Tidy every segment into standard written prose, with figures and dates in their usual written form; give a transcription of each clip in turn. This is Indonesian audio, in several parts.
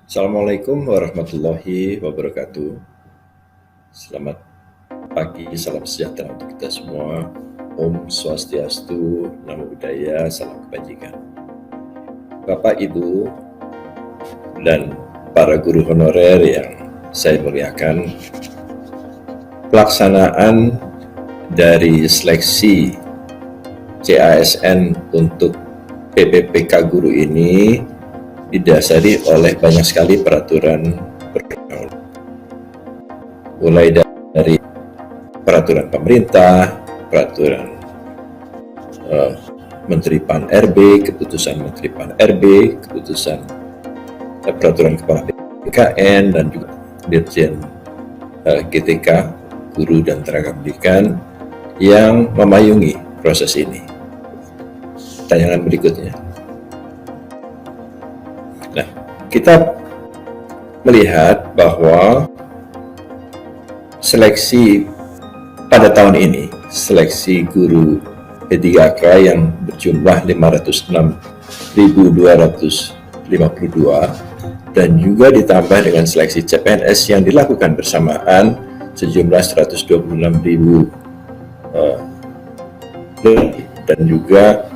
Assalamualaikum warahmatullahi wabarakatuh. Selamat pagi, salam sejahtera untuk kita semua. Om Swastiastu, Namo Buddhaya, salam kebajikan. Bapak, Ibu, dan para guru honorer yang saya muliakan, pelaksanaan dari seleksi CASN untuk PPPK guru ini didasari oleh banyak sekali peraturan perundang-undangan, mulai dari peraturan pemerintah, peraturan Menteri Pan RB, keputusan Menteri Pan RB, keputusan peraturan Kepala BKN, dan juga Dirjen GTK, Guru dan Tenaga Pendidikan, yang memayungi proses ini. Tayangan berikutnya. Nah, kita melihat bahwa seleksi pada tahun ini, seleksi guru P3K yang berjumlah 506.252 dan juga ditambah dengan seleksi CPNS yang dilakukan bersamaan sejumlah 126.000 dan juga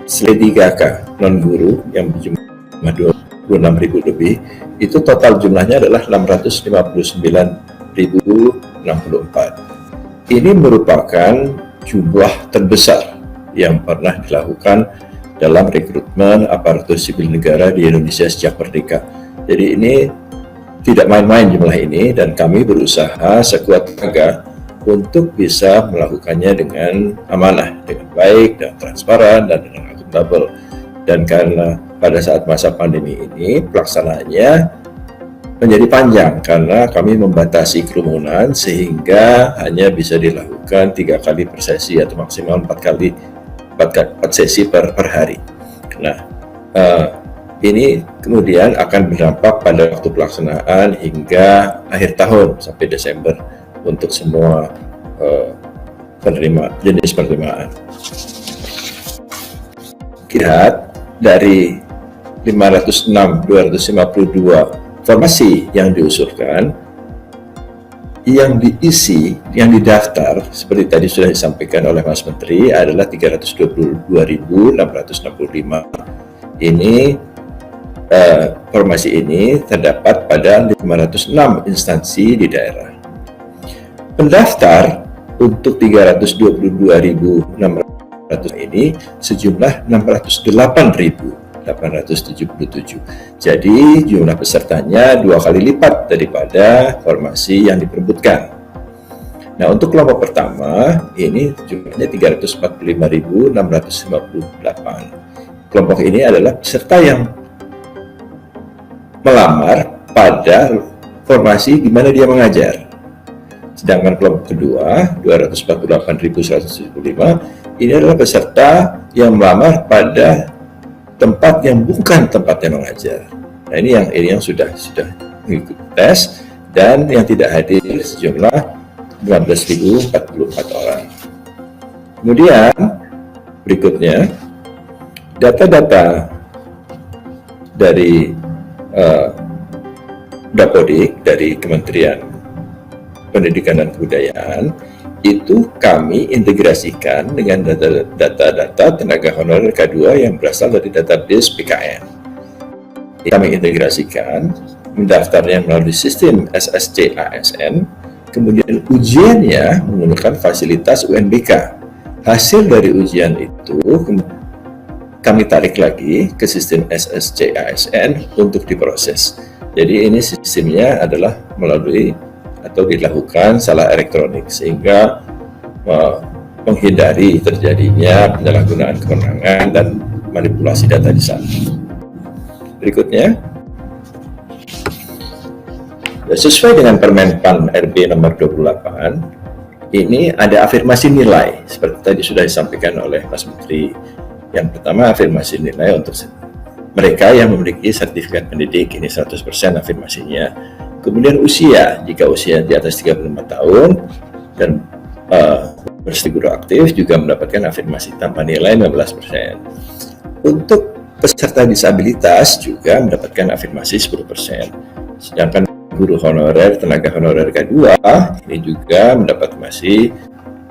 seleksi 3K non guru yang berjumlah 26.000 lebih, itu total jumlahnya adalah 659.064. Ini merupakan jumlah terbesar yang pernah dilakukan dalam rekrutmen aparatur sipil negara di Indonesia sejak merdeka. Jadi ini tidak main-main jumlah ini, dan kami berusaha sekuat tenaga untuk bisa melakukannya dengan amanah, dengan baik, dan transparan, dan dengan akuntabel. Dan karena pada saat masa pandemi ini pelaksanaannya menjadi panjang karena kami membatasi kerumunan sehingga hanya bisa dilakukan 3 kali per sesi atau maksimal 4 sesi per hari. Nah, ini kemudian akan berdampak pada waktu pelaksanaan hingga akhir tahun sampai Desember untuk semua jenis penerimaan. Lihat dari 506.252 formasi yang diusulkan, yang diisi, yang didaftar seperti tadi sudah disampaikan oleh Mas Menteri adalah 322.665. Ini formasi ini terdapat pada 506 instansi di daerah. Pendaftar untuk 322.600 ini sejumlah 608.877. Jadi jumlah pesertanya 2 kali lipat daripada formasi yang diperebutkan. Nah, untuk kelompok pertama ini jumlahnya 345.658. Kelompok ini adalah peserta yang melamar pada formasi di mana dia mengajar. Sedangkan kelompok kedua 248.175 ini adalah peserta yang melamar pada tempat yang bukan tempatnya mengajar. Nah, ini yang sudah mengikuti tes dan yang tidak hadir sejumlah 15.044 orang. Kemudian berikutnya data-data dari Dapodik dari Kementerian Pendidikan dan Kebudayaan itu kami integrasikan dengan data-data tenaga honorer K2 yang berasal dari database PKN. Kami integrasikan, mendaftarnya melalui sistem SSC ASN, kemudian ujiannya menggunakan fasilitas UNBK. Hasil dari ujian itu kami tarik lagi ke sistem SSC ASN untuk diproses. Jadi ini sistemnya adalah melalui atau dilakukan salah elektronik sehingga menghindari terjadinya penyalahgunaan kewenangan dan manipulasi data di sana. Berikutnya, sesuai dengan Permen Pan RB nomor 28, ini ada afirmasi nilai seperti tadi sudah disampaikan oleh Mas Menteri. Yang pertama, afirmasi nilai untuk mereka yang memiliki sertifikat pendidik, ini 100% afirmasinya. Kemudian usia, jika usia di atas 35 tahun dan guru aktif juga mendapatkan afirmasi tanpa nilai 15%. Untuk peserta disabilitas juga mendapatkan afirmasi 10%. Sedangkan guru honorer, tenaga honorer K2 ini juga mendapat afirmasi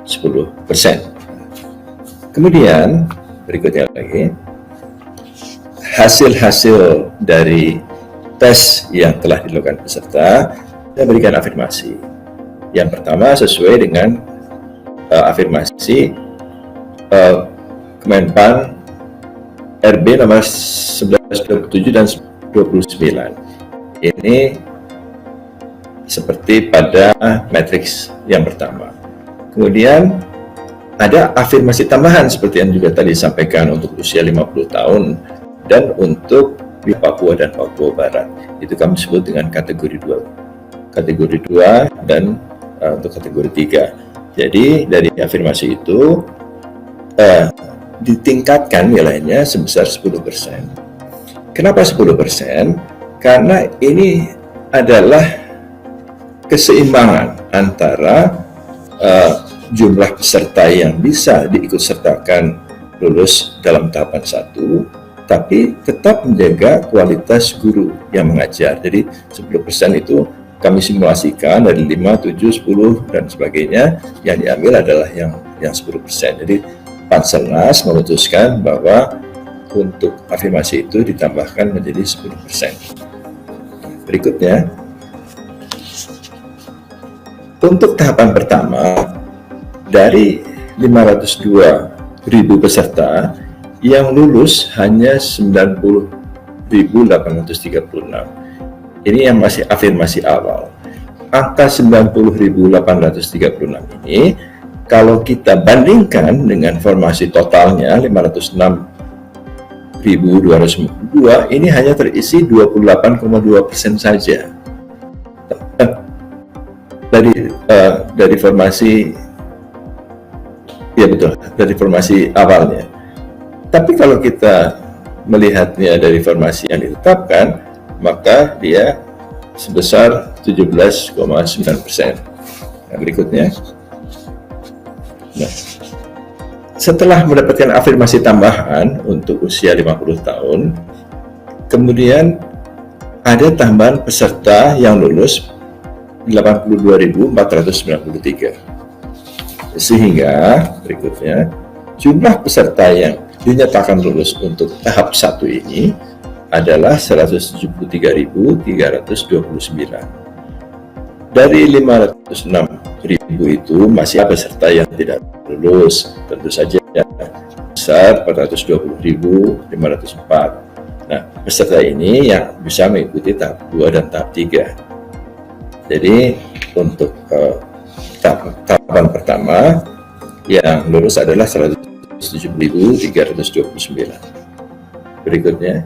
10%. Kemudian berikutnya lagi, hasil-hasil dari tes yang telah dilakukan peserta dan berikan afirmasi. Yang pertama sesuai dengan afirmasi Kemenpan RB nomor 1127 dan 29. Ini seperti pada matriks yang pertama. Kemudian ada afirmasi tambahan seperti yang juga tadi disampaikan untuk usia 50 tahun dan untuk di Papua dan Papua Barat. Itu kami sebut dengan kategori 2. Kategori 2 dan untuk kategori 3. Jadi dari afirmasi itu ditingkatkan nilainya sebesar 10%. Kenapa 10%? Karena ini adalah keseimbangan antara jumlah peserta yang bisa diikutsertakan lulus dalam tahapan 1, tapi tetap menjaga kualitas guru yang mengajar. Jadi 10% itu kami simulasikan dari 5, 7, 10 dan sebagainya, yang diambil adalah yang 10%. Jadi Panselnas memutuskan bahwa untuk afirmasi itu ditambahkan menjadi 10%. Berikutnya, untuk tahapan pertama, dari 502.000 peserta, yang lulus hanya 90.836. Ini yang masih afirmasi awal. Angka 90.836 ini, kalau kita bandingkan dengan formasi totalnya 506.202, ini hanya terisi 28,2% saja dari formasi, ya betul, dari formasi awalnya. Tapi kalau kita melihatnya dari formasi yang ditetapkan, maka dia sebesar 17,9%. Nah, berikutnya. Nah, setelah mendapatkan afirmasi tambahan untuk usia 50 tahun, kemudian ada tambahan peserta yang lulus 82.493. Sehingga berikutnya, jumlah peserta yang dinyatakan lulus untuk tahap 1 ini adalah 173.329. Dari 506.000 itu masih ada peserta yang tidak lulus, tentu saja besar 420.504. Nah, peserta ini yang bisa mengikuti tahap 2 dan tahap 3. Jadi untuk tahapan pertama yang lulus adalah 107.329. Berikutnya,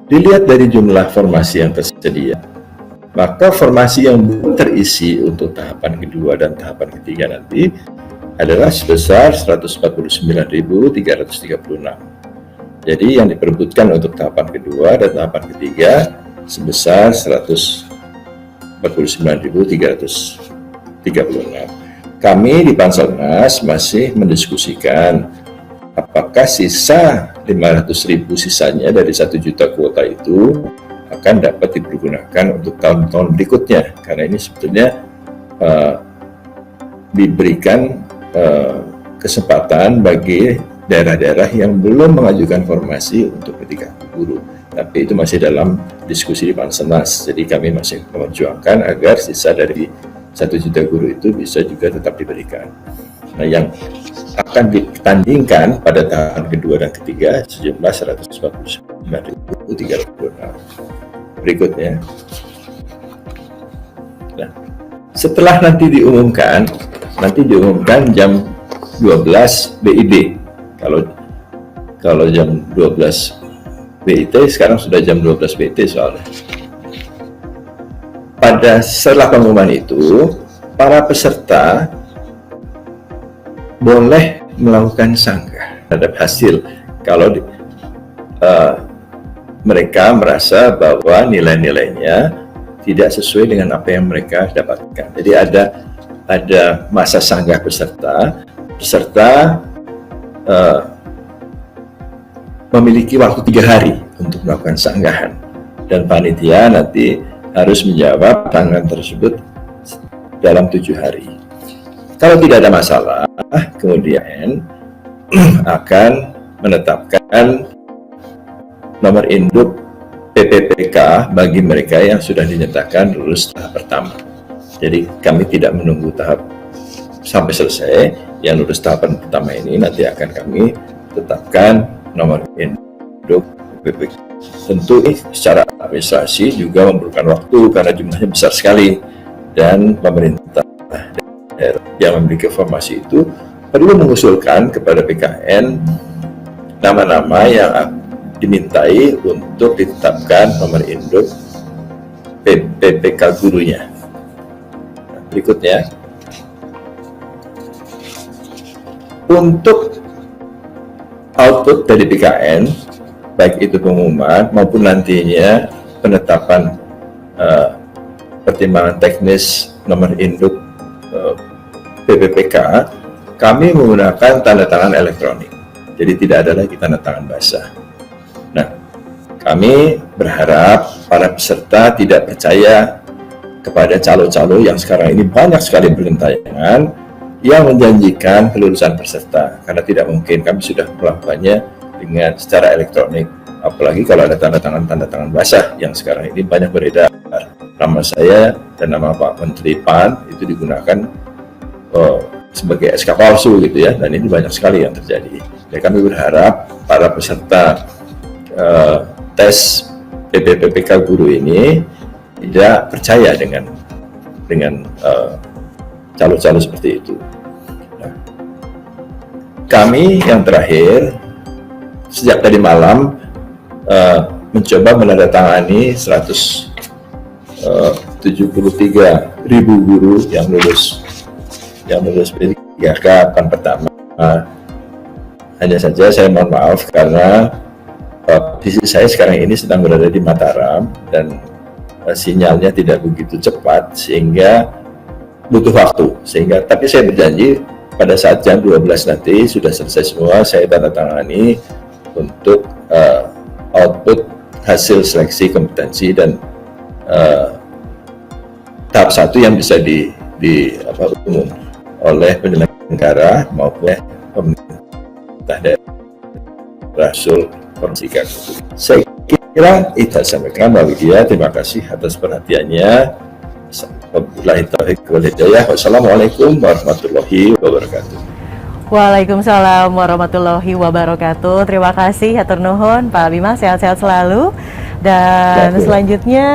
dilihat dari jumlah formasi yang tersedia, maka formasi yang belum terisi untuk tahapan kedua dan tahapan ketiga nanti adalah sebesar 149.336. Jadi yang diperebutkan untuk tahapan kedua dan tahapan ketiga sebesar 149.336. Kami di Panselnas masih mendiskusikan apakah sisa 500.000 sisanya dari 1 juta kuota itu akan dapat dipergunakan untuk tahun-tahun berikutnya, karena ini sebetulnya diberikan kesempatan bagi daerah-daerah yang belum mengajukan formasi untuk ketika guru, tapi itu masih dalam diskusi di Panselnas. Jadi kami masih memperjuangkan agar sisa dari 1 juta guru itu bisa juga tetap diberikan. Nah, yang akan ditandingkan pada tahapan kedua dan ketiga sejumlah 149.336. Berikutnya, nah, setelah nanti diumumkan jam 12 BIB. Kalau jam 12 BIT, sekarang sudah jam 12 BIT soalnya. Setelah pengumuman itu, para peserta boleh melakukan sanggah terhadap hasil kalau mereka merasa bahwa nilai-nilainya tidak sesuai dengan apa yang mereka dapatkan. Jadi ada masa sanggah peserta memiliki waktu 3 hari untuk melakukan sanggahan, dan panitia nanti harus menjawab tantangan tersebut dalam 7 hari. Kalau tidak ada masalah, kemudian akan menetapkan nomor induk PPPK bagi mereka yang sudah dinyatakan lulus tahap pertama. Jadi kami tidak menunggu tahap sampai selesai. Yang lulus tahapan pertama ini nanti akan kami tetapkan nomor induk PPPK. Tentu secara administrasi juga memerlukan waktu karena jumlahnya besar sekali, dan pemerintah yang memiliki informasi itu perlu mengusulkan kepada PKN nama-nama yang dimintai untuk ditetapkan nomor induk PPPK gurunya. Berikutnya, untuk output dari PKN, baik itu pengumuman maupun nantinya penetapan pertimbangan teknis nomor induk PPPK, kami menggunakan tanda tangan elektronik. Jadi tidak ada lagi tanda tangan basah. Nah, kami berharap para peserta tidak percaya kepada calo-calo yang sekarang ini banyak sekali bergentayangan yang menjanjikan kelulusan peserta, karena tidak mungkin. Kami sudah melakukannya dengan secara elektronik, apalagi kalau ada tanda tangan basah yang sekarang ini banyak beredar. Nama saya dan nama Pak Menteri PAN itu digunakan sebagai SK palsu gitu ya, dan ini banyak sekali yang terjadi. Jadi kami berharap para peserta tes PPPK guru ini tidak percaya dengan calo-calo seperti itu. Nah, kami yang terakhir sejak tadi malam mencoba menandatangani 173.000 guru yang lulus P3K tahun pertama. Hanya saja saya mohon maaf karena posisi saya sekarang ini sedang berada di Mataram dan sinyalnya tidak begitu cepat sehingga butuh waktu. Tapi saya berjanji pada saat jam 12 nanti sudah selesai semua, saya tanda tangani untuk output hasil seleksi kompetensi dan tahap 1 yang bisa umum oleh penyelenggara maupun pemerintah daerah Sulawesi. Saya kira itu sampaikan Mbak Widya. Terima kasih atas perhatiannya. Wassalamualaikum warahmatullahi wabarakatuh. Waalaikumsalam warahmatullahi wabarakatuh. Terima kasih, hatur nuhun Pak Bima, sehat-sehat selalu. Dan selanjutnya